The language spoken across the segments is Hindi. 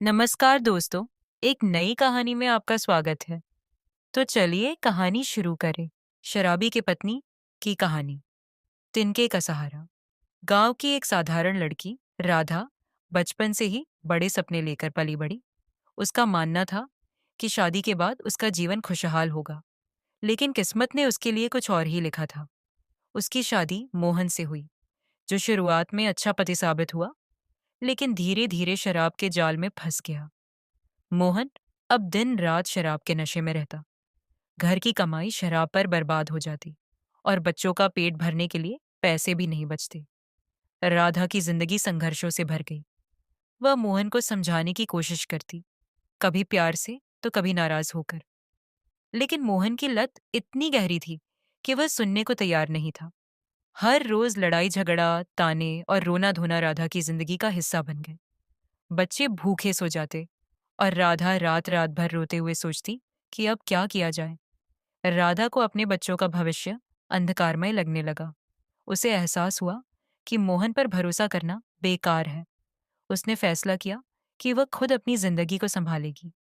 नमस्कार दोस्तों। एक नई कहानी में आपका स्वागत है। तो चलिए कहानी शुरू करें। शराबी की पत्नी की कहानी। तिनके का सहारा। गांव की एक साधारण लड़की राधा बचपन से ही बड़े सपने लेकर पली बड़ी। उसका मानना था कि शादी के बाद उसका जीवन खुशहाल होगा, लेकिन किस्मत ने उसके लिए कुछ और ही लिखा था। उसकी शादी मोहन से हुई, जो शुरुआत में अच्छा पति साबित हुआ, लेकिन धीरे धीरे शराब के जाल में फंस गया। मोहन अब दिन रात शराब के नशे में रहता। घर की कमाई शराब पर बर्बाद हो जाती और बच्चों का पेट भरने के लिए पैसे भी नहीं बचते। राधा की जिंदगी संघर्षों से भर गई। वह मोहन को समझाने की कोशिश करती, कभी प्यार से तो कभी नाराज होकर। लेकिन मोहन की लत इतनी गहरी थी कि वह सुनने को तैयार नहीं था। हर रोज लड़ाई झगड़ा, ताने और रोना धोना राधा की जिंदगी का हिस्सा बन गए। बच्चे भूखे सो जाते और राधा रात रात भर रोते हुए सोचती कि अब क्या किया जाए। राधा को अपने बच्चों का भविष्य अंधकारमय लगने लगा। उसे एहसास हुआ कि मोहन पर भरोसा करना बेकार है। उसने फैसला किया कि वह खुद अपनी जिंदगी को संभालेगी।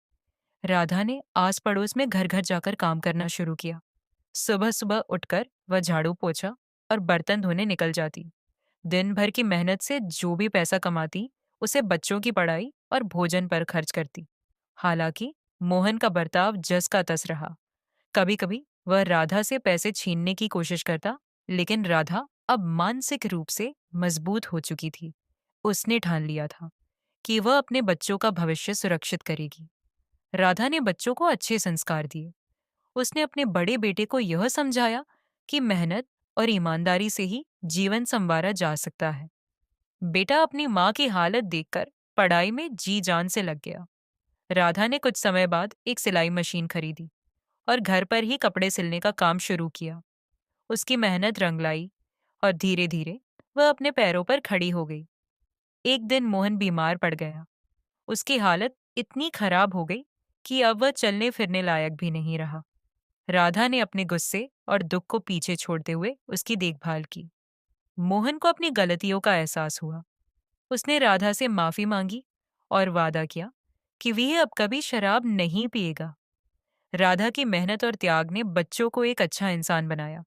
राधा ने आस पड़ोस में घर घर जाकर काम करना शुरू किया। सुबह सुबह उठकर वह झाड़ू पोछा और बर्तन धोने निकल जाती। दिन भर की मेहनत से जो भी पैसा कमाती, उसे बच्चों की पढ़ाई और भोजन पर खर्च करती। हालांकि मोहन का बर्ताव जस का तस रहा। कभी कभी वह राधा से पैसे छीनने की कोशिश करता, लेकिन राधा अब मानसिक रूप से मजबूत हो चुकी थी। उसने ठान लिया था कि वह अपने बच्चों का भविष्य सुरक्षित करेगी। राधा ने बच्चों को अच्छे संस्कार दिए। उसने अपने बड़े बेटे को यह समझाया कि मेहनत और ईमानदारी से ही जीवन संवारा जा सकता है। बेटा अपनी माँ की हालत देखकर पढ़ाई में जी जान से लग गया। राधा ने कुछ समय बाद एक सिलाई मशीन खरीदी और घर पर ही कपड़े सिलने का काम शुरू किया। उसकी मेहनत रंग लाई और धीरे धीरे वह अपने पैरों पर खड़ी हो गई। एक दिन मोहन बीमार पड़ गया। उसकी हालत इतनी खराब हो गई कि अब वह चलने फिरने लायक भी नहीं रहा। राधा ने अपने गुस्से और दुख को पीछे छोड़ते हुए उसकी देखभाल की। मोहन को अपनी गलतियों का एहसास हुआ। उसने राधा से माफी मांगी और वादा किया कि वह अब कभी शराब नहीं पिएगा। राधा की मेहनत और त्याग ने बच्चों को एक अच्छा इंसान बनाया।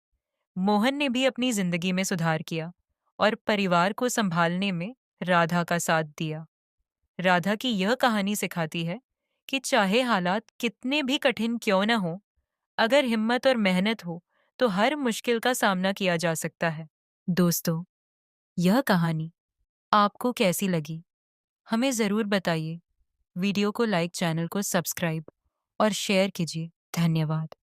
मोहन ने भी अपनी जिंदगी में सुधार किया और परिवार को संभालने में राधा का साथ दिया। राधा की यह कहानी सिखाती है कि चाहे हालात कितने भी कठिन क्यों न हो, अगर हिम्मत और मेहनत हो तो हर मुश्किल का सामना किया जा सकता है। दोस्तों, यह कहानी आपको कैसी लगी? हमें ज़रूर बताइए। वीडियो को लाइक, चैनल को सब्सक्राइब और शेयर कीजिए। धन्यवाद।